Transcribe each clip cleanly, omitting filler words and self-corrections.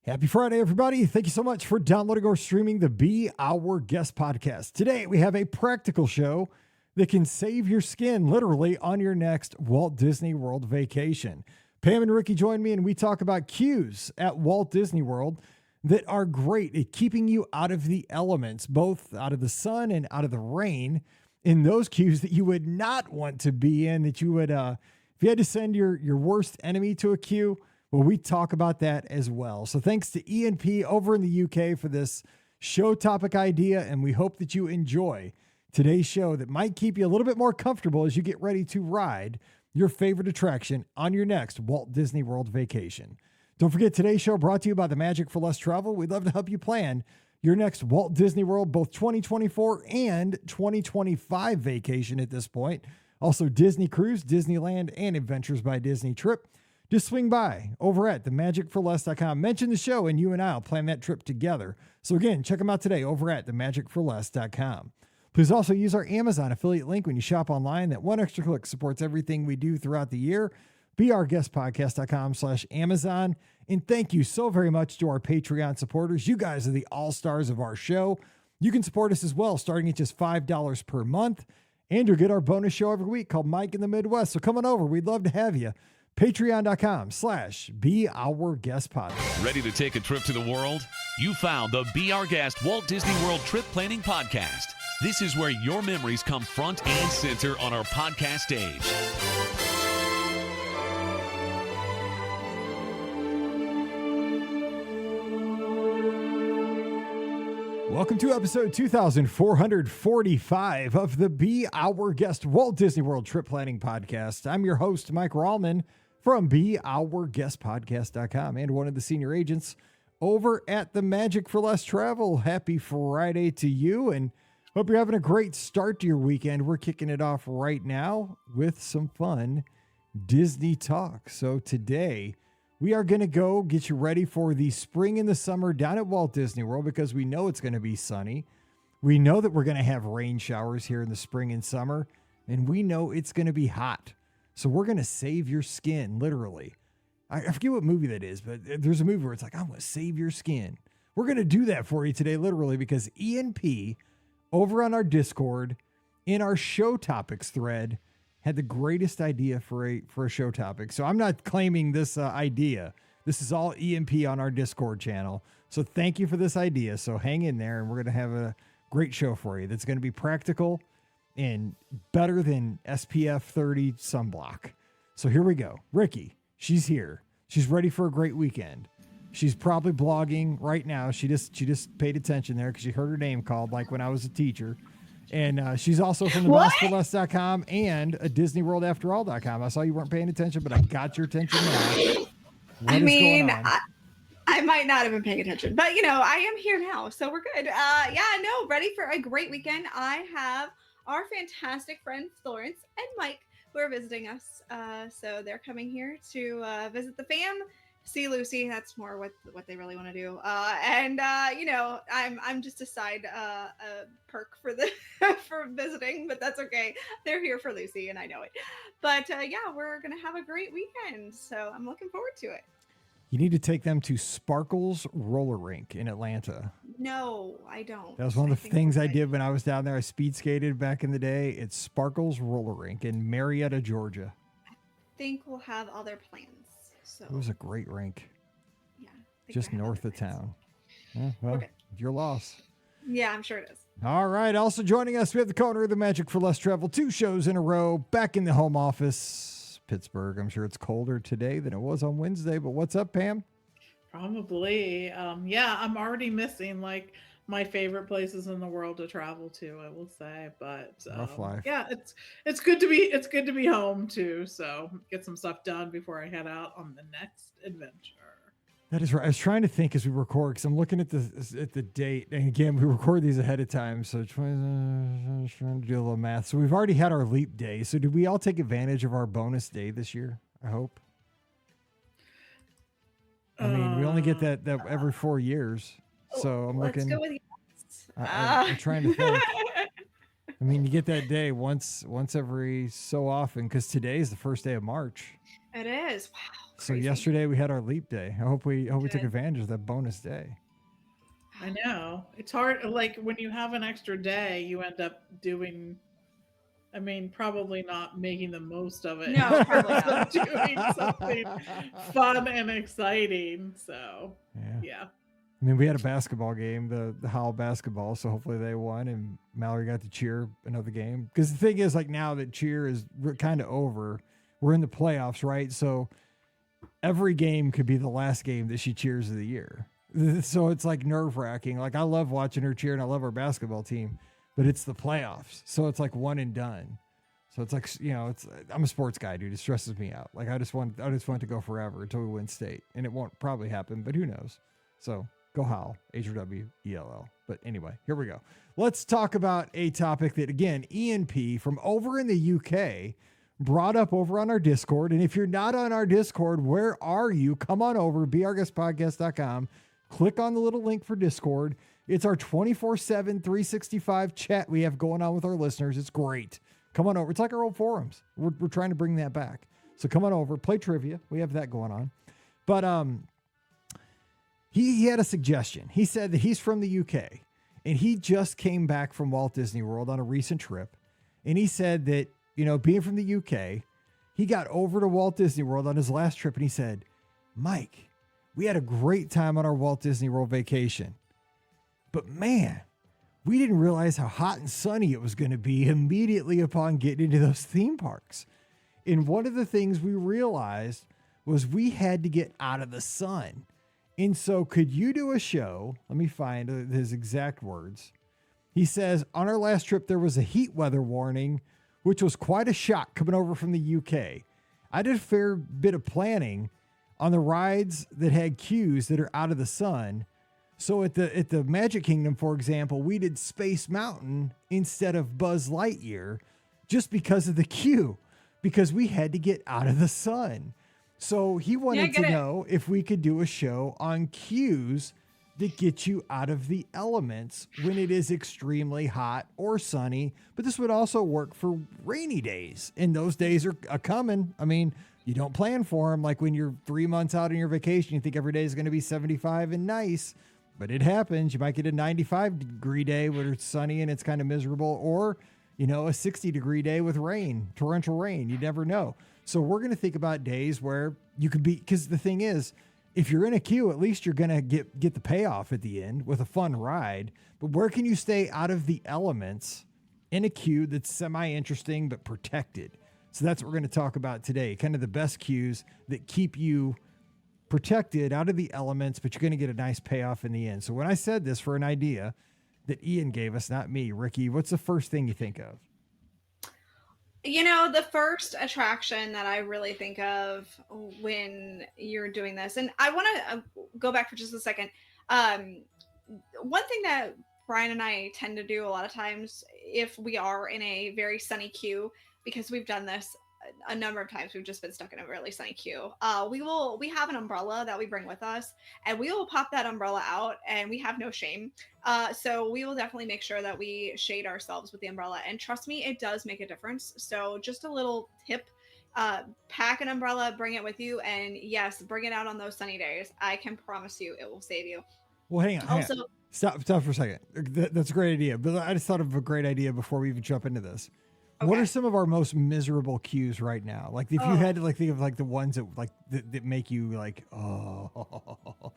Happy Friday, everybody. Thank you so much for downloading or streaming the Be Our Guest podcast. Today, we have a practical show that can save your skin literally on your next Walt Disney World vacation. Pam and Ricky join me, and we talk about cues at Walt Disney World that are great at keeping you out of the elements, both out of the sun and out of the rain, in those cues that you would not want to be in, that you would, if you had to send your worst enemy to a queue. Well, we talk about that as well. So thanks to E&P over in the UK for this show topic idea, and we hope that you enjoy today's show that might keep you a little bit more comfortable as you get ready to ride your favorite attraction on your next Walt Disney World vacation. Don't forget, today's show brought to you by the Magic for Less Travel. We'd love to help you plan your next Walt Disney World, both 2024 and 2025 vacation at this point. Also, Disney Cruise, Disneyland, and Adventures by Disney trip. Just swing by over at themagicforless.com. Mention the show and you and I will plan that trip together. So again, check them out today over at themagicforless.com. Please also use our Amazon affiliate link when you shop online. That one extra click supports everything we do throughout the year. beourguestpodcast.com/Amazon. And thank you so very much to our Patreon supporters. You guys are the all-stars of our show. You can support us as well, starting at just $5 per month. And you'll get our bonus show every week called Mike in the Midwest. So come on over. We'd love to have you. Patreon.com/BeOurGuestPodcast. Ready to take a trip to the world? You found the Be Our Guest Walt Disney World Trip Planning Podcast. This is where your memories come front and center on our podcast stage. Welcome to episode 2445 of the Be Our Guest Walt Disney World Trip Planning Podcast. I'm your host, Mike Rallman, from BeOurGuestPodcast.com and one of the senior agents over at the Magic for Less Travel. Happy Friday to you, and hope you're having a great start to your weekend. We're kicking it off right now with some fun Disney talk. So today we are going to go get you ready for the spring and the summer down at Walt Disney World, because we know it's going to be sunny. We know that we're going to have rain showers here in the spring and summer, and we know it's going to be hot. So we're going to save your skin, literally. I forget what movie that is, but there's a movie where it's like, I'm going to save your skin. We're going to do that for you today, literally, because E&P over on our Discord in our show topics thread had the greatest idea for a show topic. So I'm not claiming this idea. This is all E&P on our Discord channel. So thank you for this idea. So hang in there, and we're going to have a great show for you that's going to be practical and better than SPF 30 sunblock. So here we go. Ricky, she's here. She's ready for a great weekend. She's probably blogging right now. She just paid attention there because she heard her name called, like when I was a teacher. And she's also from thebestforless.com and a DisneyWorldAfterAll.com. I saw you weren't paying attention, but I got your attention now. I mean, I might not have been paying attention, but I am here now, so we're good. Ready for a great weekend. I have our fantastic friend Florence and Mike who are visiting us. So they're coming here to visit the fam, see Lucy. That's more what they really want to do. I'm just a side perk for for visiting, but that's okay. They're here for Lucy, and I know it. But we're gonna have a great weekend, so I'm looking forward to it. You need to take them to Sparkles Roller Rink in Atlanta. No, I don't. That was one of the things I did when I was down there. I speed skated back in the day. It's Sparkles Roller Rink in Marietta, Georgia. I think we'll have other plans. So it was a great rink. Yeah. Just north of town. Yeah, well, okay. Your loss. Yeah, I'm sure it is. All right. Also joining us, we have the co-owner of the Magic for Less Travel, 2 shows in a row, back in the home office. Pittsburgh. I'm sure it's colder today than it was on Wednesday, but what's up, Pam? Probably. I'm already missing my favorite places in the world to travel to, I will say, but rough life. Yeah, it's good to be home too. So get some stuff done before I head out on the next adventure. That is right. I was trying to think as we record, because I'm looking at the date, and again, we record these ahead of time, so trying to do a little math. So we've already had our leap day. So did we all take advantage of our bonus day this year? I hope. I mean, we only get that every 4 years. So I'm looking. Let's go with yes. I'm trying to think. I mean, you get that day once every so often, because today is the first day of March. It is. Wow. So Crazy. yesterday we had our leap day. I hope we took advantage of that bonus day. I know. It's hard. Like when you have an extra day, you end up doing, I mean, probably not making the most of it. No, probably not. Doing something fun and exciting. So, yeah. I mean, we had a basketball game, the Howell basketball, so hopefully they won, and Mallory got to cheer another game. Because the thing is, like, now that cheer is kind of over, we're in the playoffs, right? So every game could be the last game that she cheers of the year. So it's like nerve-wracking. Like, I love watching her cheer, and I love our basketball team, but it's the playoffs, so it's like one and done. So it's like, you know, I'm a sports guy, dude. It stresses me out. Like, I just want it to go forever until we win state, and it won't probably happen, but who knows? So go Howell, HRWELL. But anyway, here we go. Let's talk about a topic that, again, Ian P. from over in the UK brought up over on our Discord. And if you're not on our Discord, where are you? Come on over, beourguestpodcast.com. Click on the little link for Discord. It's our 24/7, 365 chat we have going on with our listeners. It's great. Come on over. It's like our old forums. We're trying to bring that back. So come on over, play trivia. We have that going on. But he had a suggestion. He said that he's from the UK and he just came back from Walt Disney World on a recent trip. And he said that, you know, being from the UK, he got over to Walt Disney World on his last trip and he said, Mike, we had a great time on our Walt Disney World vacation. But man, we didn't realize how hot and sunny it was going to be immediately upon getting into those theme parks. And one of the things we realized was we had to get out of the sun. And so could you do a show? Let me find his exact words. He says, on our last trip, there was a heat weather warning, which was quite a shock coming over from the UK. I did a fair bit of planning on the rides that had queues that are out of the sun. So at the Magic Kingdom, for example, we did Space Mountain instead of Buzz Lightyear just because of the queue, because we had to get out of the sun. So he wanted to know if we could do a show on cues that get you out of the elements when it is extremely hot or sunny. But this would also work for rainy days. And those days are coming. I mean, you don't plan for them. Like when you're 3 months out on your vacation, you think every day is going to be 75 and nice. But it happens. You might get a 95-degree day where it's sunny and it's kind of miserable. Or, you know, a 60-degree day with rain, torrential rain. You never know. So we're going to think about days where you could be, because the thing is, if you're in a queue, at least you're going to get the payoff at the end with a fun ride. But where can you stay out of the elements in a queue that's semi-interesting but protected? So that's what we're going to talk about today. Kind of the best queues that keep you protected out of the elements, but you're going to get a nice payoff in the end. So when I said this for an idea that Ian gave us, not me, Ricky, what's the first thing you think of? You know, the first attraction that I really think of when you're doing this, and I want to go back for just a second. One thing that Brian and I tend to do a lot of times, if we are in a very sunny queue, because we've done this a number of times, we've just been stuck in a really sunny queue. We have an umbrella that we bring with us, and we will pop that umbrella out, and we have no shame. So we will definitely make sure that we shade ourselves with the umbrella, and trust me, it does make a difference. So just a little tip, pack an umbrella, bring it with you, and yes, bring it out on those sunny days. I can promise you it will save you. Well, hang on. Stop for a second. That's a great idea, but I just thought of a great idea before we even jump into this. Okay. What are some of our most miserable queues right now? Like if you had to think of like the ones that make you like, oh,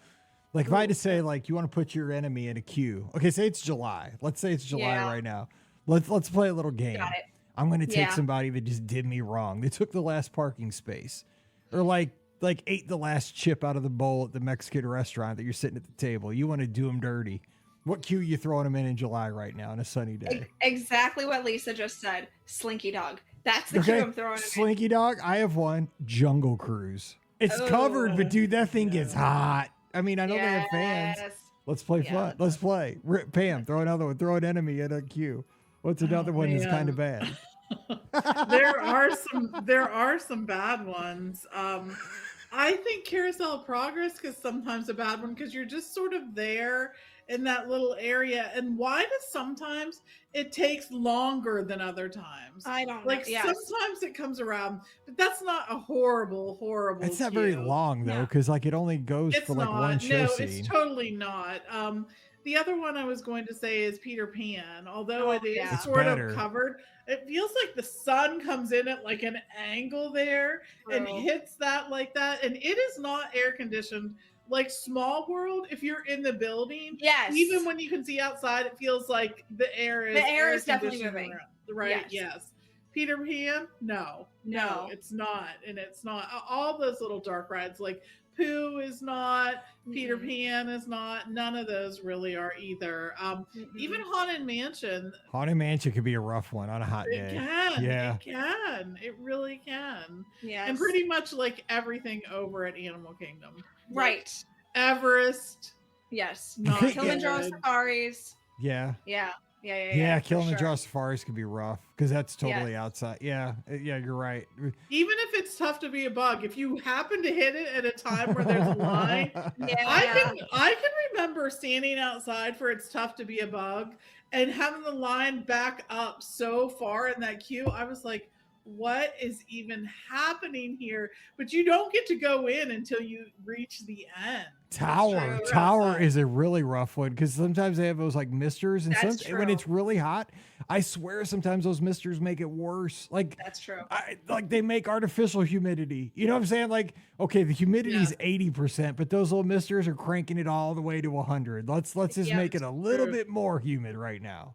like if I had to say like, you want to put your enemy in a queue. Okay. Say it's July. Let's say it's July right now. Let's play a little game. Got it. I'm going to take somebody that just did me wrong. They took the last parking space or like ate the last chip out of the bowl at the Mexican restaurant that you're sitting at the table. You want to do them dirty. What queue are you throwing them in July right now on a sunny day? Exactly what Lisa just said. Slinky Dog. That's the queue I'm throwing them in. Slinky Dog. I have one. Jungle Cruise. It's covered, but dude, that thing gets hot. I mean, I know they have fans. Let's play fun. Let's play. Pam, throw another one. Throw an enemy in a queue. What's another one that's kind of bad? There are some bad ones. I think Carousel of Progress is sometimes a bad one because you're just sort of there in that little area. And why does sometimes it takes longer than other times? I don't know. Like Yes. sometimes it comes around, but that's not a horrible. It's not very queue. long though, No. because like it only goes It's for like not. one show No, scene. it's totally not. The other one I was going to say is Peter Pan. Although Oh, it is yeah. It's sort better. of covered, it feels like the sun comes in at like an angle there and True. hits that like that. And it is not air conditioned like Small World. If you're in the building, Yes. even when you can see outside, it feels like the air is definitely conditioned moving. around, right? Yes. Peter Pan, no, it's not, and it's not. All those little dark rides like Pooh is not, Peter Pan is not. None of those really are either. Even Haunted Mansion. Haunted Mansion could be a rough one on a hot day. It can. Yeah. It can. It really can. Yes. And pretty much like everything over at Animal Kingdom. Right. Like Everest. Yes. Not Kilimanjaro good. safaris. Yeah. Yeah. Kilimanjaro safaris could be rough because that's totally outside. Yeah, you're right. Even if it's tough to be a bug, if you happen to hit it at a time where there's a line, I can remember standing outside for It's Tough to Be a Bug and having the line back up so far in that queue. I was like, what is even happening here? But you don't get to go in until you reach the end. Tower is a really rough one because sometimes they have those like misters, and when it's really hot, I swear sometimes those misters make it worse. Like that's true. Like they make artificial humidity. You know what I'm saying? Like, okay, the humidity is 80%, but those little misters are cranking it all the way to 100. Let's just make it a little bit more humid right now.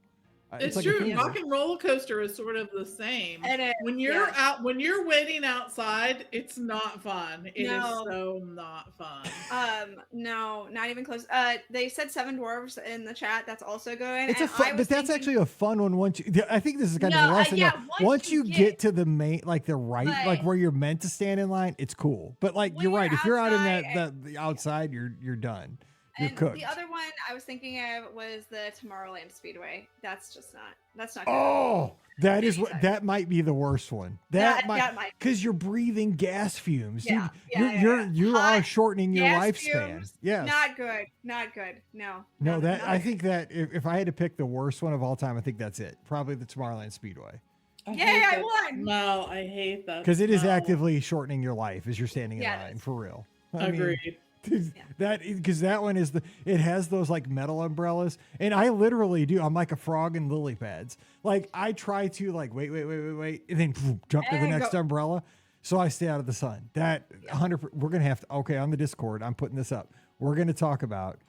It's like true. Rock and Roller Coaster is sort of the same. When you're when you're waiting outside, it's not fun. It is so not fun. No, not even close. They said Seven Dwarfs in the chat. That's also good. It's but that's actually a fun one. I think this is kind of a lesson. Once you get to the main, like the like where you're meant to stand in line, it's cool. But like you're right. If you're out in the outside, you're done. You're cooked. The other one I was thinking of was the Tomorrowland Speedway. That's just not. That's not good. Oh, that might be the worst one. That might, because you're breathing gas fumes. You are shortening your lifespan. Yeah. Not good. No. I think that if I had to pick the worst one of all time, I think that's it. Probably the Tomorrowland Speedway. I won. No, I hate that. Because it is actively shortening your life as you're standing in line, for real. Agreed. Because that one it has those like metal umbrellas, and I literally do. I'm like a frog in lily pads. Like I try to like wait, and then jump to the next umbrella, so I stay out of the sun. That 100. We're gonna have to. Okay, on the Discord, I'm putting this up. We're gonna talk about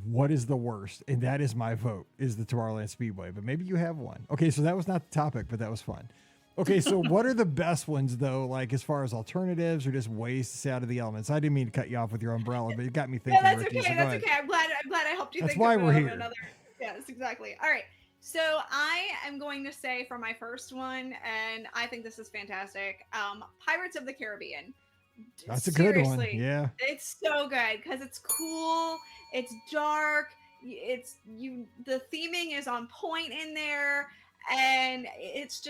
what is the worst, and that is my vote. Is the Tomorrowland Speedway? But maybe you have one. Okay, so that was not the topic, but that was fun. Okay, so what are the best ones though? Like as far as alternatives or just ways to stay out of the elements? I didn't mean to cut you off with your umbrella, but it got me thinking. No, that's Ricky, okay. so That's okay. I'm glad I helped you. That's think why of we're here. Another. Yes, exactly. All right. So I am going to say for my first one, and I think this is fantastic. Pirates of the Caribbean. That's a good one. Yeah. It's so good because it's cool. It's dark. The theming is on point in there. And it's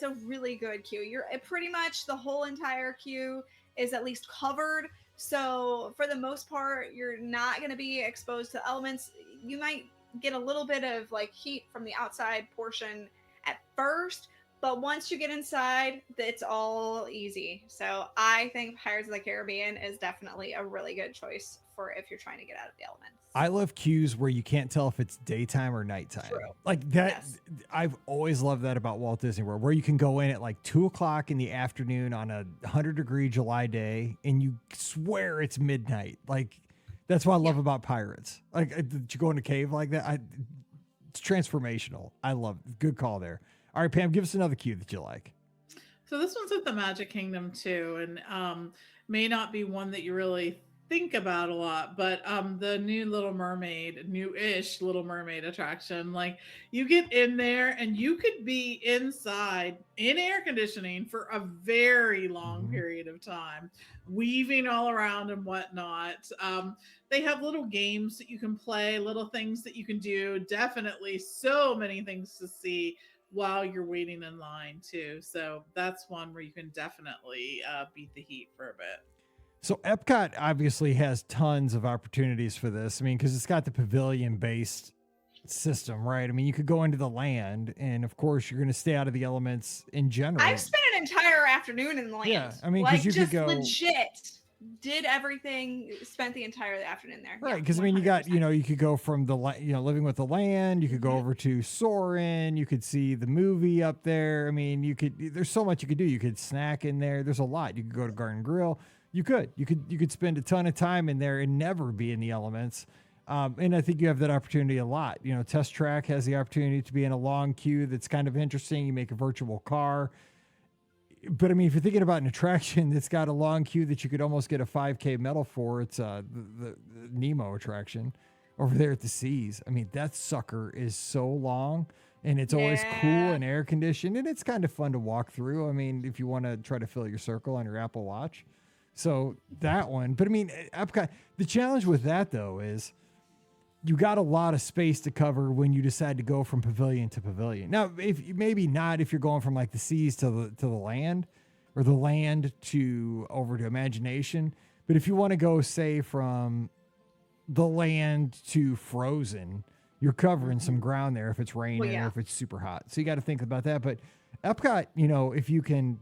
a really good queue. You're pretty much the whole entire queue is at least covered. So for the most part, you're not going to be exposed to elements. You might get a little bit of like heat from the outside portion at first, but once you get inside, it's all easy. So I think Pirates of the Caribbean is definitely a really good choice for if you're trying to get out of the elements. I love queues where you can't tell if it's daytime or nighttime. True. Like that. Yes. I've always loved that about Walt Disney World, where you can go in at like 2:00 in the afternoon on a 100-degree July day and you swear it's midnight. Like that's what I love about Pirates. Like did you go in a cave like that? It's transformational. I love it. Good call there. All right, Pam, give us another queue that you like. So this one's at the Magic Kingdom too, and may not be one that you really think about a lot, but the new new-ish Little Mermaid attraction, like you get in there and you could be inside in air conditioning for a very long period of time, weaving all around and whatnot. They have little games that you can play, little things that you can do. Definitely so many things to see while you're waiting in line too. So that's one where you can definitely beat the heat for a bit. So Epcot obviously has tons of opportunities for this. I mean, because it's got the pavilion based system, right? I mean, you could go into the land, and of course, you're going to stay out of the elements in general. I've spent an entire afternoon in the land. Yeah, I mean, because you could go legit. Did everything, spent the entire afternoon there. Right, because I mean, you got, you could go from the, living with the land, you could go over to Soarin', you could see the movie up there. I mean, there's so much you could do. You could snack in there. There's a lot. You could go to Garden Grill. You could spend a ton of time in there and never be in the elements. And I think you have that opportunity a lot. Test Track has the opportunity to be in a long queue that's kind of interesting. You make a virtual car. But I mean, if you're thinking about an attraction that's got a long queue that you could almost get a 5K medal for, it's the Nemo attraction over there at the Seas. I mean, that sucker is so long, and it's always cool and air conditioned, and it's kind of fun to walk through. I mean, if you want to try to fill your circle on your Apple Watch. So that one. But I mean, Epcot, the challenge with that though is you got a lot of space to cover when you decide to go from pavilion to pavilion. Now, maybe not if you're going from like the Seas to the land, or the land to over to Imagination. But if you want to go, say, from the land to Frozen, you're covering some ground there if it's raining or if it's super hot. So you got to think about that. But Epcot, if you can,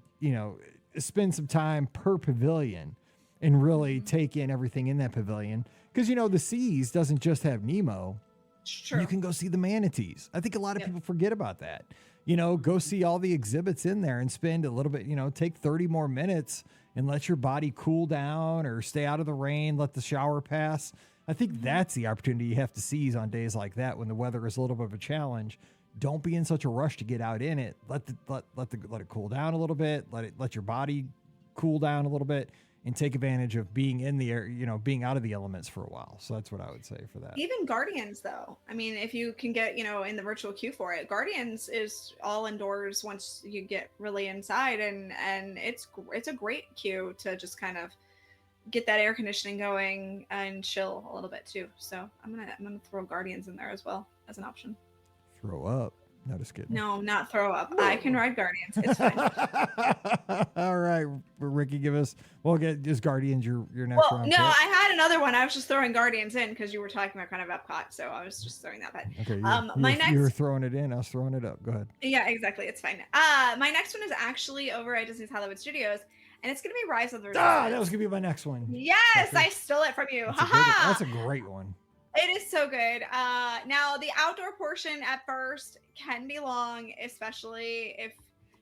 spend some time per pavilion and really take in everything in that pavilion. Because, the Seas doesn't just have Nemo. Sure. You can go see the manatees. I think a lot of people forget about that. Go see all the exhibits in there and spend a little bit, take 30 more minutes and let your body cool down or stay out of the rain, let the shower pass. I think that's the opportunity you have to seize on days like that when the weather is a little bit of a challenge. Don't be in such a rush to get out in it. Let it cool down a little bit. Let your body cool down a little bit. And take advantage of being in the air, being out of the elements for a while. So that's what I would say for that. Even Guardians, though. I mean, if you can get, in the virtual queue for it, Guardians is all indoors once you get really inside, and it's a great queue to just kind of get that air conditioning going and chill a little bit too. So I'm gonna throw Guardians in there as well as an option. Throw up. No, just kidding. No, not throw up. I can ride Guardians. It's fine. All right, Ricky, just Guardians your next round. No, I had another one. I was just throwing Guardians in because you were talking about kind of Epcot, so I was just throwing that back. Okay, you were throwing it in. I was throwing it up. Go ahead. Yeah, exactly. It's fine. My next one is actually over at Disney's Hollywood Studios, and it's going to be Rise of the Resistance. That was going to be my next one. Yes, I stole it from you. That's a great one. It is so good. Now, the outdoor portion at first can be long, especially if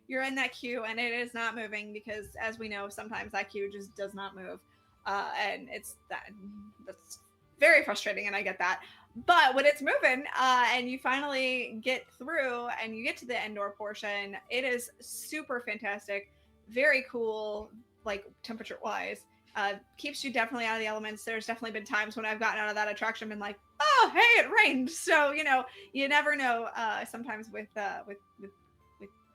you're in that queue and it is not moving, because as we know, sometimes that queue just does not move. And that's very frustrating, and I get that. But when it's moving and you finally get through and you get to the indoor portion, it is super fantastic, very cool, like temperature-wise. Keeps you definitely out of the elements. There's definitely been times when I've gotten out of that attraction and been like, oh, hey, it rained. So, you never know sometimes with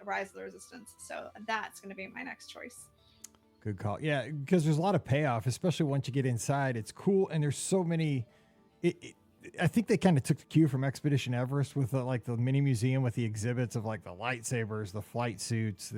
Rise of the Resistance. So that's going to be my next choice. Good call. Yeah, because there's a lot of payoff, especially once you get inside. It's cool. And there's so many. I think they kind of took the cue from Expedition Everest with the mini museum with the exhibits of like the lightsabers, the flight suits,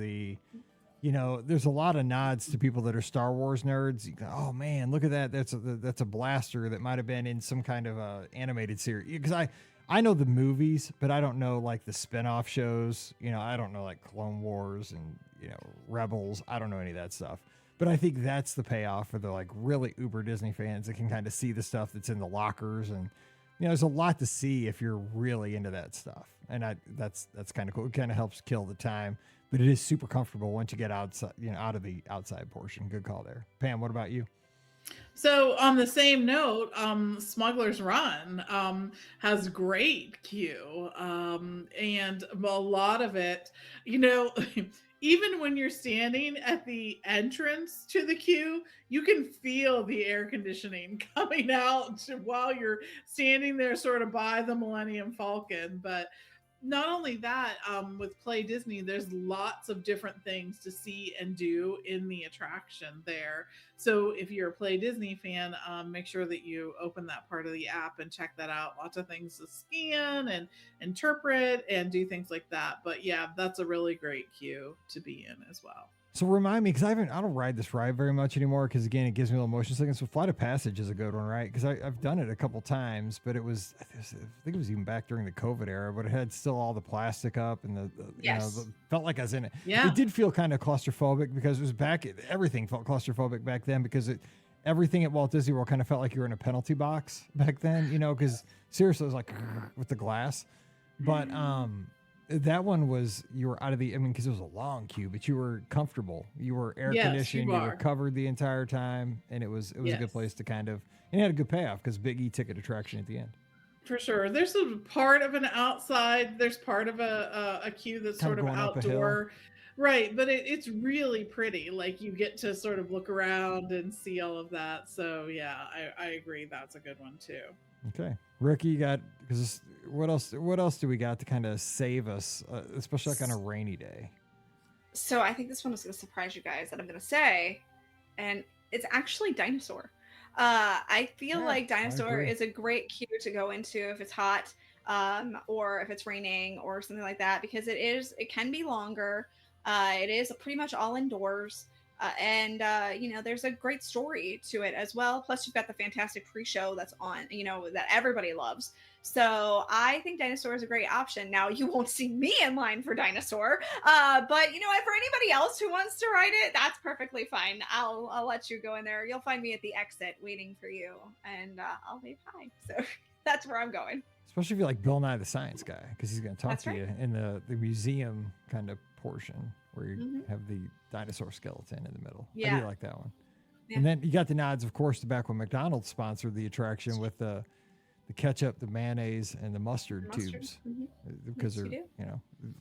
there's a lot of nods to people that are Star Wars nerds. You go, oh man, look at that. That's a blaster that might have been in some kind of animated series. Because I know the movies, but I don't know like the spinoff shows. I don't know like Clone Wars and Rebels. I don't know any of that stuff. But I think that's the payoff for the like really uber Disney fans that can kind of see the stuff that's in the lockers, and there's a lot to see if you're really into that stuff. And that's kind of cool. It kind of helps kill the time. But it is super comfortable once you get outside, out of the outside portion. Good call there. Pam, what about you? So on the same note, Smuggler's Run has great queue, and a lot of it, even when you're standing at the entrance to the queue, you can feel the air conditioning coming out while you're standing there sort of by the Millennium Falcon. But not only that, with Play Disney, there's lots of different things to see and do in the attraction there. So if you're a Play Disney fan, make sure that you open that part of the app and check that out. Lots of things to scan and interpret and do things like that. But yeah, that's a really great queue to be in as well. So remind me, because I don't ride this ride very much anymore, because again, it gives me a little motion sickness. So Flight of Passage is a good one, right? Because I've done it a couple times, but I think it was even back during the COVID era, but it had still all the plastic up and felt like I was in it. Yeah. It did feel kind of claustrophobic because it was everything felt claustrophobic back then, because everything at Walt Disney World kind of felt like you were in a penalty box back then, because seriously, it was like with the glass. But that one was, you were out of because it was a long queue, but you were comfortable. You were air conditioned. You were covered the entire time, and it was a good place to and it had a good payoff because Big E ticket attraction at the end. For sure. There's a part of an outside. There's part of a queue that's kind sort of outdoor. Right. But it's really pretty. Like you get to sort of look around and see all of that. So yeah, I agree. That's a good one too. Okay. Ricky, you got, because what else do we got to kind of save us, especially like on a rainy day? So I think this one is going to surprise you guys that I'm going to say, and it's actually Dinosaur. I feel like Dinosaur is a great queue to go into if it's hot, or if it's raining or something like that, because it can be longer. It is pretty much all indoors. And there's a great story to it as well. Plus, you've got the fantastic pre-show that's on, that everybody loves. So I think Dinosaur is a great option. Now, you won't see me in line for Dinosaur, but for anybody else who wants to ride it, that's perfectly fine. I'll let you go in there. You'll find me at the exit waiting for you, and I'll wave hi. So that's where I'm going. Especially if you're like Bill Nye the Science Guy, because he's going to talk to you in the museum kind of portion where you have the dinosaur skeleton in the middle. Yeah. I do like that one. Yeah. And then you got the nods, of course, to back when McDonald's sponsored the attraction with the ketchup, the mayonnaise, and the mustard tubes. Mm-hmm. Because a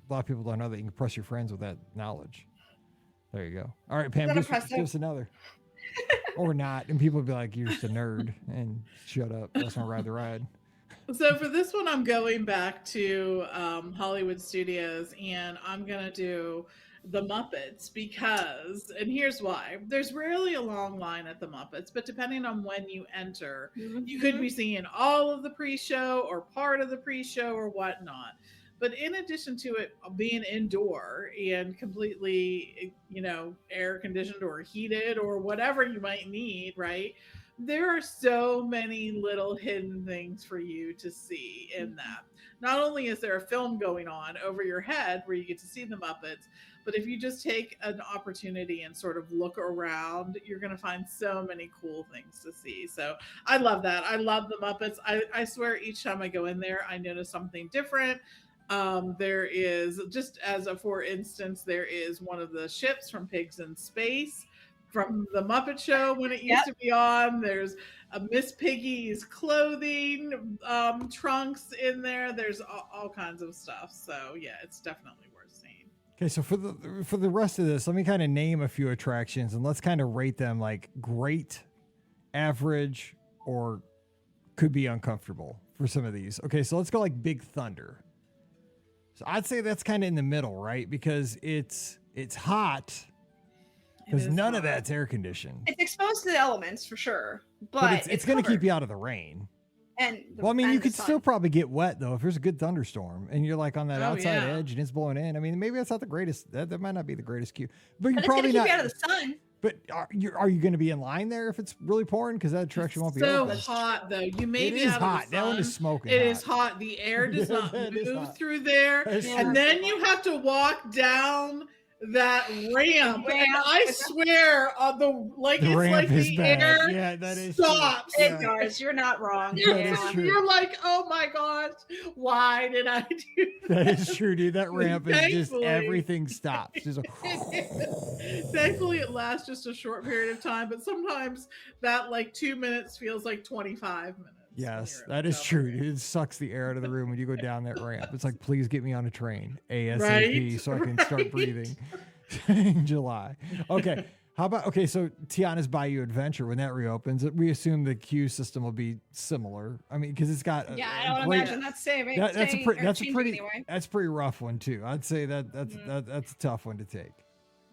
lot of people don't know that you can impress your friends with that knowledge. There you go. All right, Pam, give us another. Or not. And people will be like, you're just a nerd and shut up. Let's not ride the ride. So for this one, I'm going back to Hollywood Studios, and I'm going to do the Muppets because, and here's why. There's rarely a long line at the Muppets, but depending on when you enter, you could be seeing all of the pre-show or part of the pre-show or whatnot. But in addition to it being indoor and completely, air conditioned or heated or whatever you might need, right? There are so many little hidden things for you to see in that. Not only is there a film going on over your head where you get to see the Muppets, but if you just take an opportunity and sort of look around, you're going to find so many cool things to see. So I love that. I love the Muppets. I swear each time I go in there, I notice something different. There is, just as a for instance, there is one of the ships from Pigs in Space from the Muppet Show when it used to be on. There's a Miss Piggy's clothing trunks in there. There's all kinds of stuff. So yeah, it's definitely worth seeing. Okay, so for the rest of this, let me kind of name a few attractions and let's kind of rate them like great, average, or could be uncomfortable for some of these. Okay, so let's go like Big Thunder. So I'd say that's kind of in the middle, right? Because it's hot. Because none of that's air conditioned. It's exposed to the elements for sure, but it's going to keep you out of the rain. You could still probably get wet though if there's a good thunderstorm and you're like on that outside edge and it's blowing in. I mean, maybe that's not the greatest. That might not be the greatest queue, but you're probably not. Keep you out of the sun. But are you going to be in line there if it's really pouring? Because that attraction won't be so hot though. You may be out hot. Of the sun. That one is smoking. It is hot. The air does not move through there, and then you have to walk down that ramp, and I swear, the air stops. It does. You're not wrong. You're like, oh my gosh, why did I do that? That is true, dude. That ramp is just everything stops. Just like, thankfully, it lasts just a short period of time, but sometimes that 2 minutes feels like 25 minutes. Yes, that is true. It sucks the air out of the room when you go down that ramp. It's like, please get me on a train ASAP so I can start breathing in July. Okay. So Tiana's Bayou Adventure, when that reopens, we assume the queue system will be similar. I mean, because it's got I don't imagine that's saving. That's a pretty rough one too. I'd say that's a tough one to take.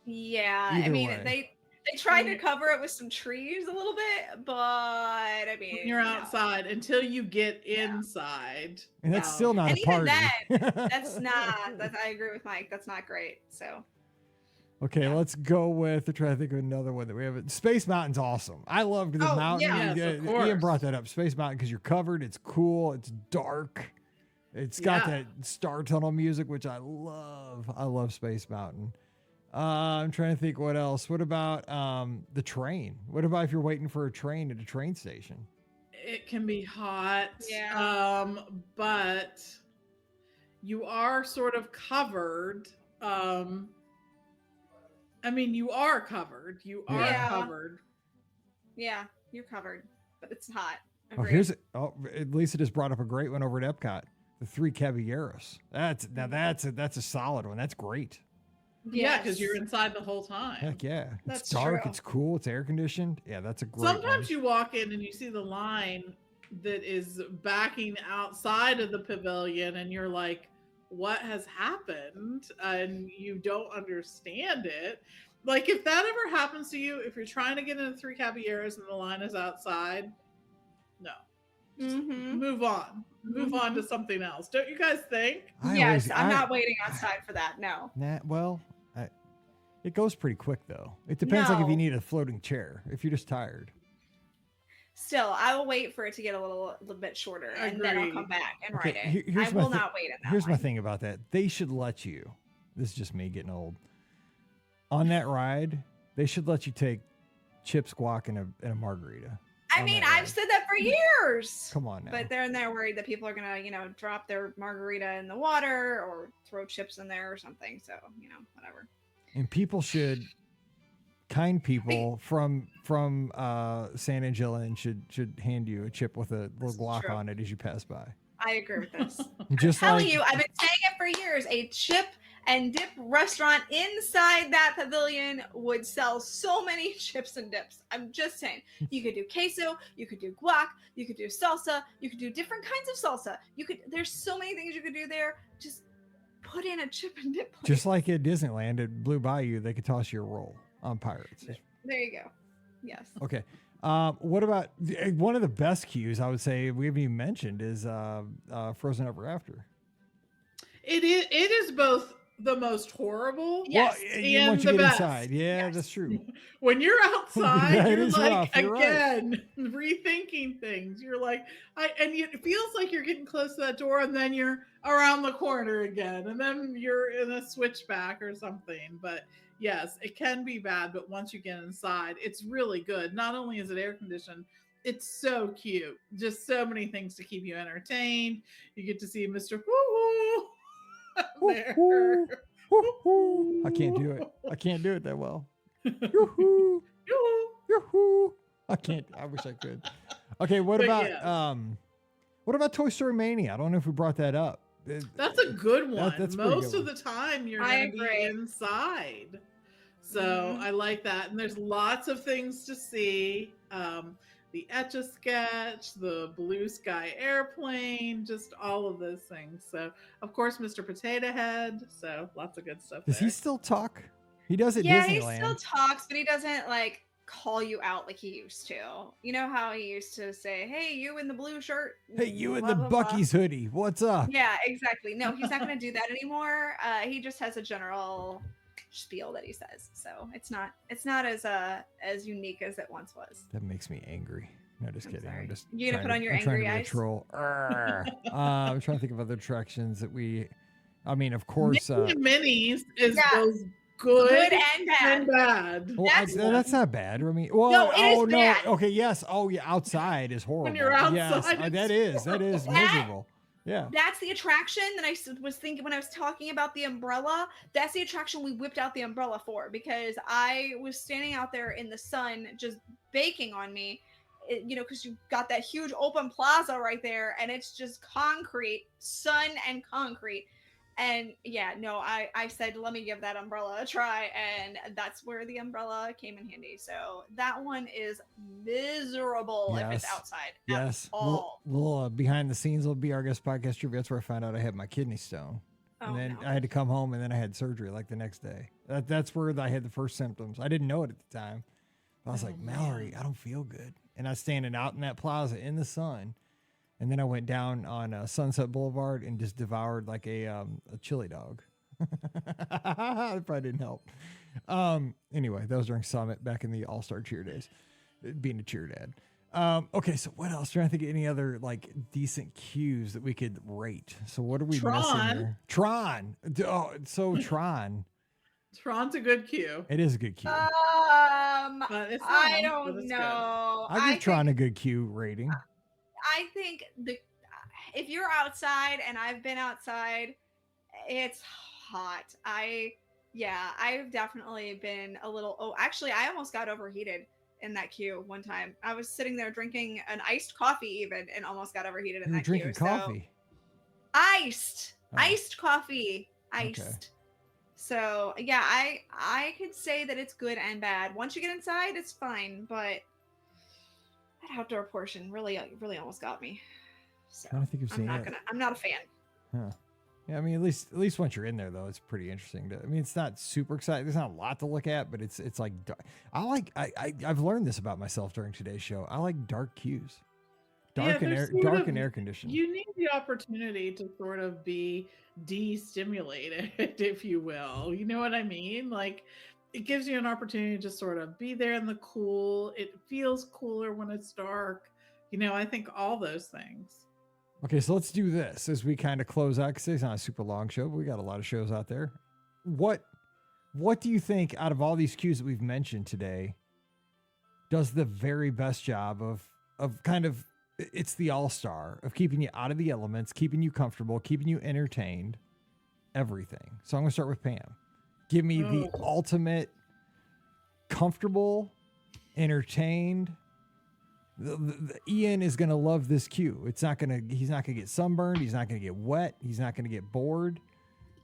Yeah, I mean they tried to cover it with some trees a little bit, but I mean, you're outside until you get inside, and that's still not a party. Even then, I agree with Mike. That's not great. So, Okay, let's go with. I'm trying to think of another one that we have. Space Mountain's awesome. I loved the mountain. Yes, of course. Ian brought that up. Space Mountain because you're covered. It's cool. It's dark. It's got that Star Tunnel music, which I love. I love Space Mountain. I'm trying to think what else. What about the train? What about if you're waiting for a train at a train station? It can be hot. Yeah. But you are sort of covered. I mean, you are covered. You are covered. Yeah, you're covered, but it's hot. Agreed. At least it has brought up a great one over at Epcot. The Three Caballeros. That's a solid one. That's great. Yeah, because you're inside the whole time. Heck yeah. That's it's dark. true. It's cool. It's air conditioned. Yeah, that's a great Sometimes one. you walk in and you see the line that is backing outside of the pavilion and you're like, what has happened? And you don't understand it. Like if that ever happens to you, if you're trying to get into Three Caballeros and the line is outside, no. Move on. Move on to something else. Don't you guys think? I'm not waiting outside for that. No. It goes pretty quick though. It depends like if you need a floating chair, if you're just tired. Still, I will wait for it to get a little bit shorter and then I'll come back and ride it. I will not wait in that Here's line. my thing about that. They should let you, this is just me getting old. On that ride, they should let you take chips, guac, and a margarita. I mean, I've said that for years. Come on now. But they're worried that people are gonna, drop their margarita in the water or throw chips in there or something. So, whatever. And kind people from San Angelo should hand you a chip with a little guac on it as you pass by. I agree with this. Just I'm telling you, I've been saying it for years. A chip and dip restaurant inside that pavilion would sell so many chips and dips. I'm just saying. You could do queso, you could do guac, you could do salsa, you could do different kinds of salsa. There's so many things you could do there. Just put in a chip and dip place. Just like at Disneyland at Blue Bayou, they could toss you a roll on Pirates. There you go. Yes. Okay. What about one of the best queues I would say we haven't even mentioned is Frozen Ever After. It is both the most horrible and once you the get best. inside. Yeah, that's true. When you're outside, you're like, rough. again, rethinking things. You're like, and it feels like you're getting close to that door and then you're around the corner again. And then you're in a switchback or something. But yes, it can be bad. But once you get inside, it's really good. Not only is it air conditioned, it's so cute. Just so many things to keep you entertained. You get to see Mr. Woo-Woo. There. I can't do it. I can't do it that well. Yoo-hoo. Yoo-hoo. I can't. I wish I could. Okay, what about Toy Story Mania? I don't know if we brought that up. That's a good one. That's most of the time you're going to be inside. So I like that. And there's lots of things to see. The Etch-a-Sketch, the Blue Sky Airplane, just all of those things. So, of course, Mr. Potato Head. So, lots of good stuff. Does he still talk? He does at Disneyland. Yeah, he still talks, but he doesn't call you out like he used to. You know how he used to say, "Hey, you in the blue shirt." Hey, you in the Bucky's hoodie. What's up? Yeah, exactly. No, he's not going to do that anymore. He just has a general spiel that he says, so it's not as unique as it once was. That makes me angry. No, just kidding. Sorry. I'm just you gonna put on your angry eyes? Troll. I'm trying to think of other attractions that of course, Minis is those good and bad. Well, that's not bad. I mean, no, it is bad. Okay, yes. Oh, yeah. Outside is horrible. When you're outside, yes, that is miserable. Yeah. That's the attraction that I was thinking when I was talking about the umbrella. That's the attraction we whipped out the umbrella for, because I was standing out there in the sun just baking on me, because you've got that huge open plaza right there and it's just concrete, sun and concrete. And I said, let me give that umbrella a try. And that's where the umbrella came in handy. So that one is miserable if it's outside. Yes. All. Little behind the scenes, little Be Our Guest podcast trivia. That's where I found out I had my kidney stone. And then I had to come home and then I had surgery the next day. That's where I had the first symptoms. I didn't know it at the time. I was like, Mallory, I don't feel good. And I was standing out in that plaza in the sun. And then I went down on Sunset Boulevard and just devoured a chili dog. That probably didn't help. Anyway, that was during Summit back in the All-Star cheer days, being a cheer dad. Okay, so what else? Trying to think of any other like decent cues that we could rate. So what are we missing here? Tron. Oh, so Tron. Tron's a good cue. It is a good cue. But it's I long, but don't it's know. I give Tron a good cue rating. I think if you're outside, and I've been outside, it's hot. I've definitely been a little. Oh, actually, I almost got overheated in that queue one time. I was sitting there drinking an iced coffee even, and almost got overheated in that queue. Drinking coffee. So, iced coffee, iced. Okay. So yeah, I could say that it's good and bad. Once you get inside, it's fine, but that outdoor portion really almost got me. So I don't think you've seen it. I'm not a fan. Huh. Yeah, I mean, at least once you're in there, though, it's pretty interesting. I mean, it's not super exciting. There's not a lot to look at, but it's like I've learned this about myself during today's show. I like dark cues, dark and air conditioning. You need the opportunity to sort of be de-stimulated, if you will. You know what I mean? Like, it gives you an opportunity to sort of be there in the cool. It feels cooler when it's dark. You know, I think all those things. Okay, so let's do this as we kind of close out, because it's not a super long show, but we got a lot of shows out there. What do you think out of all these cues that we've mentioned today does the very best job of kind of, it's the all-star of keeping you out of the elements, keeping you comfortable, keeping you entertained, everything. So I'm going to start with Pam. Give me the ultimate comfortable, entertained. The Ian is going to love this cue. He's not going to get sunburned. He's not going to get wet. He's not going to get bored.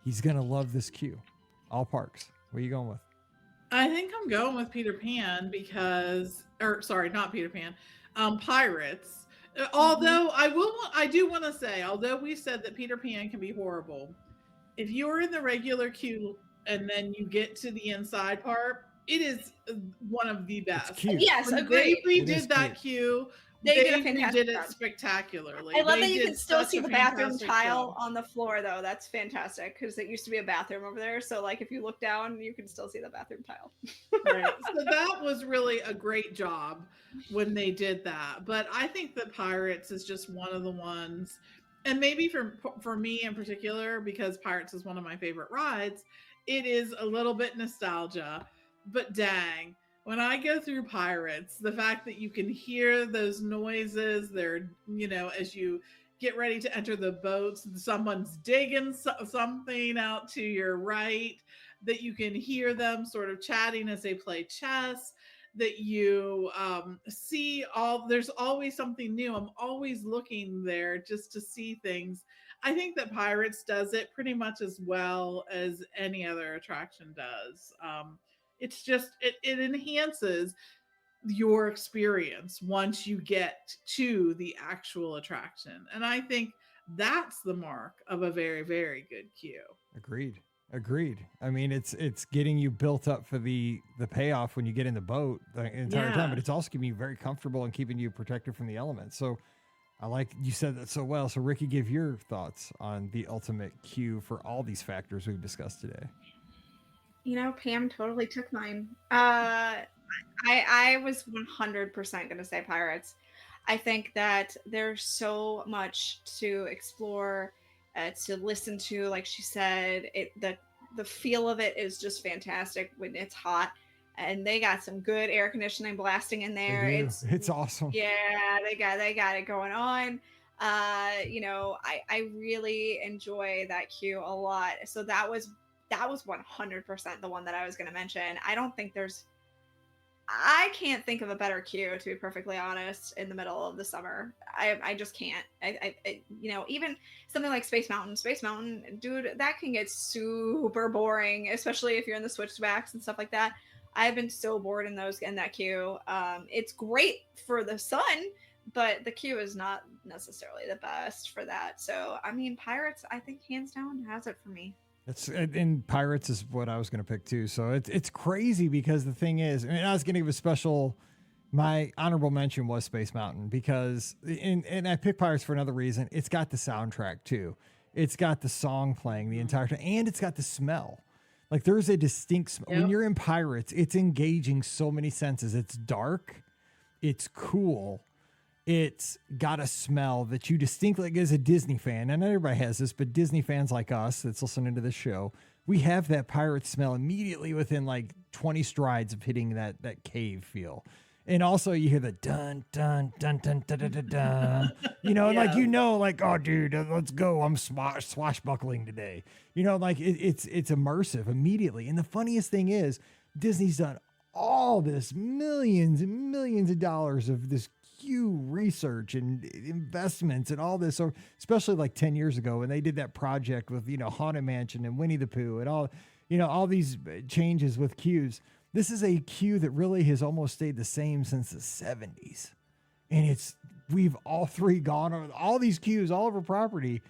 He's going to love this cue. All parks. What are you going with? I think I'm going with Peter Pan not Peter Pan. Pirates. Although I do want to say, although we said that Peter Pan can be horrible, if you're in the regular queue and then you get to the inside part, it is one of the best. It's cute. Yes, when agreed. They redid that queue. They did a did fantastic it job. spectacularly. I love that They you did can still such see a the bathroom fantastic tile job. on the floor, though. That's fantastic, because it used to be a bathroom over there. So, like, if you look down, you can still see the bathroom tile. Right. So that was really a great job when they did that. But I think that Pirates is just one of the ones, and maybe for me in particular, because Pirates is one of my favorite rides, it is a little bit nostalgia. But dang, when I go through Pirates, the fact that you can hear those noises, they're, as you get ready to enter the boats, someone's digging something out to your right, that you can hear them sort of chatting as they play chess, that you see there's always something new. I'm always looking there just to see things. I think that Pirates does it pretty much as well as any other attraction does. It's just, it enhances your experience once you get to the actual attraction. And I think that's the mark of a very, very good queue. Agreed. I mean, it's getting you built up for the payoff when you get in the boat the entire time, but it's also keeping you very comfortable and keeping you protected from the elements. So I like you said that so well. So Ricky, give your thoughts on the ultimate queue for all these factors we've discussed today. Pam totally took mine. I was 100% going to say Pirates. I think that there's so much to explore, to listen to. Like she said, the feel of it is just fantastic when it's hot, and they got some good air conditioning blasting in there. It's awesome. Yeah, they got it going on. I really enjoy that queue a lot. So that was 100% the one that I was going to mention. I can't think of a better queue, to be perfectly honest, in the middle of the summer. I just can't. Even something like Space Mountain, dude, that can get super boring, especially if you're in the switchbacks and stuff like that. I've been so bored in that queue. It's great for the sun, but the queue is not necessarily the best for that. So, I mean, Pirates, I think hands down has it for me. And Pirates is what I was going to pick too. So it's crazy, because the thing is, I was going to give a special, my honorable mention was Space Mountain, because, and I picked Pirates for another reason. It's got the soundtrack too. It's got the song playing the entire time, and it's got the smell. Like there's a distinct smell. Yep. When you're in Pirates, it's engaging so many senses. It's dark, it's cool, it's got a smell that you distinctly, like as a Disney fan, and not everybody has this, but Disney fans like us that's listening to this show, we have that pirate smell immediately within like 20 strides of hitting that cave feel. And also you hear the dun, dun, dun, dun, dun, dun, dun, dun. You know, like, you know, like, oh, dude, let's go. I'm swashbuckling today. You know, like it's immersive immediately. And the funniest thing is Disney's done all this millions and millions of dollars of this research and investments and all this, or especially like 10 years ago when they did that project with, you know, Haunted Mansion and Winnie the Pooh and all, you know, all these changes with queues. This is a queue that really has almost stayed the same since the 70s. And we've all three gone over all these queues all over property.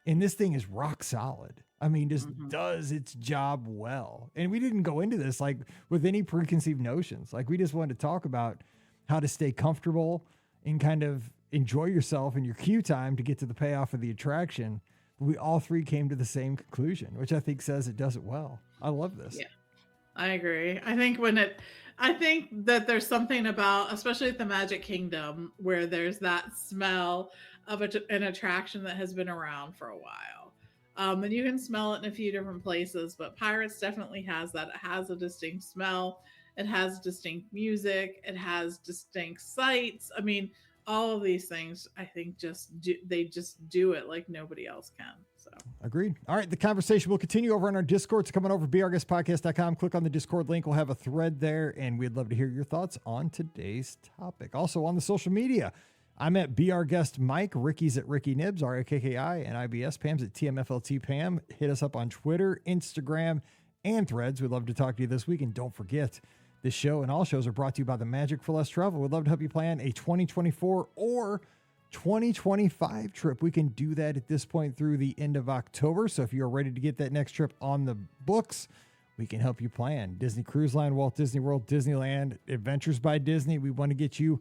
And this thing is rock solid. I mean, just does its job well. And we didn't go into this like with any preconceived notions. Like we just wanted to talk about how to stay comfortable and kind of enjoy yourself in your queue time to get to the payoff of the attraction. We all three came to the same conclusion, which I think says it does it well. I love this. Yeah. I agree. I think that there's something about, especially at the Magic Kingdom, where there's that smell of an attraction that has been around for a while. And you can smell it in a few different places, but Pirates definitely has that. It has a distinct smell. It has distinct music. It has distinct sights. I mean, all of these things, I think they just do it like nobody else can. So agreed. All right. The conversation will continue over on our Discord. So coming over to beourguestpodcast.com, click on the Discord link. We'll have a thread there and we'd love to hear your thoughts on today's topic. Also on the social media, I'm at beourguestmike, Ricky's at Ricky Nibs, RAKKI, and IBS. Pam's at TMFLT Pam. Hit us up on Twitter, Instagram, and Threads. We'd love to talk to you this week. And don't forget, this show and all shows are brought to you by the Magic for Less Travel. We'd love to help you plan a 2024 or 2025 trip. We can do that at this point through the end of October. So if you're ready to get that next trip on the books, we can help you plan. Disney Cruise Line, Walt Disney World, Disneyland, Adventures by Disney. We want to get you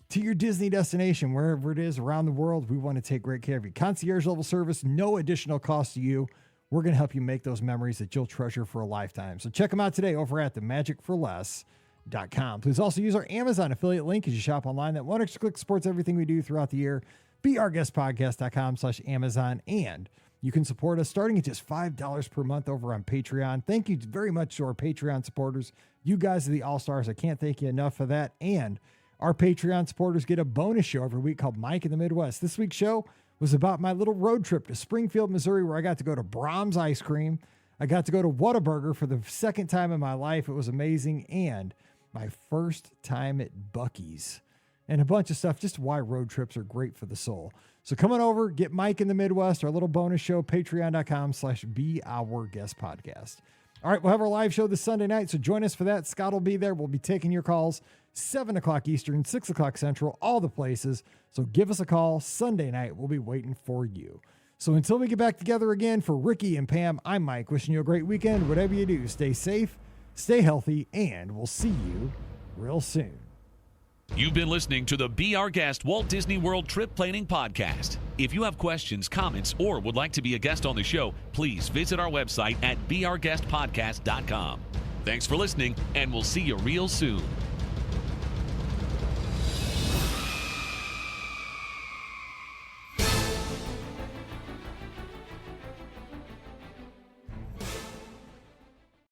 to your Disney destination, wherever it is around the world. We want to take great care of you. Concierge level service, no additional cost to you. We're going to help you make those memories that you'll treasure for a lifetime. So check them out today over at themagicforless.com. Please also use our Amazon affiliate link as you shop online. That one extra click supports everything we do throughout the year. beourguestpodcast.com/Amazon. And you can support us starting at just $5 per month over on Patreon. Thank you very much to our Patreon supporters. You guys are the all-stars. I can't thank you enough for that. And our Patreon supporters get a bonus show every week called Mike in the Midwest. This week's show was about my little road trip to Springfield, Missouri, where I got to go to Brahms Ice Cream. I got to go to Whataburger for the second time in my life. It was amazing. And my first time at Buc-ee's and a bunch of stuff, just why road trips are great for the soul. So come on over, get Mike in the Midwest, our little bonus show, patreon.com/beourguestpodcast. All right, we'll have our live show this Sunday night, so join us for that. Scott will be there. We'll be taking your calls 7 o'clock Eastern, 6 o'clock Central, all the places. So give us a call Sunday night. We'll be waiting for you. So until we get back together again, for Ricky and Pam, I'm Mike, wishing you a great weekend. Whatever you do, stay safe, stay healthy, and we'll see you real soon. You've been listening to the Be Our Guest Walt Disney World Trip Planning Podcast. If you have questions, comments, or would like to be a guest on the show, please visit our website at beourguestpodcast.com. Thanks for listening, and we'll see you real soon.